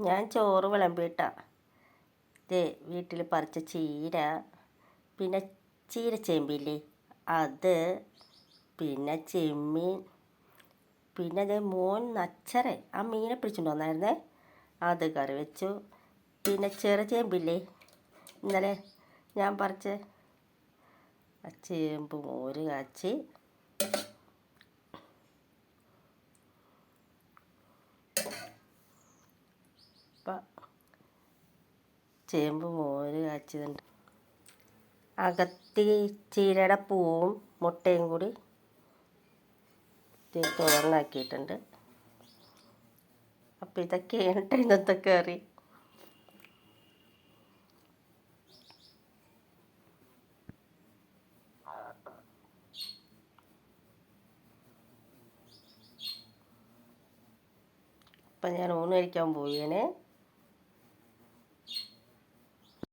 ഞാൻ ചോറ് വിളമ്പിയിട്ടാ. ദേ വീട്ടിൽ പറിച്ച ചീര, പിന്നെ ചീരച്ചേമ്പില്ലേ അത്, പിന്നെ ചെമ്മീൻ, പിന്നെ അതേ മോൻ നച്ചരെ ആ മീനെ പിടിച്ചിട്ട് വന്നായിരുന്നേ, അത് കറി വെച്ചു. പിന്നെ ചെറുചേമ്പില്ലേ ഇന്നലെ ഞാൻ പറിച്ച ആ ചേമ്പ് മോര് കാച്ചി. ചേമ്പ് മോര് കാച്ചിയതുണ്ട്. അകത്തി ചീരയുടെ പൂവും മുട്ടയും കൂടി തോരനാക്കിയിട്ടുണ്ട്. അപ്പം ഇതൊക്കെയാണ് ഇന്നത്തെ കറി. അപ്പം ഞാൻ ഊണ് കഴിക്കാൻ പോവുകയാണ്.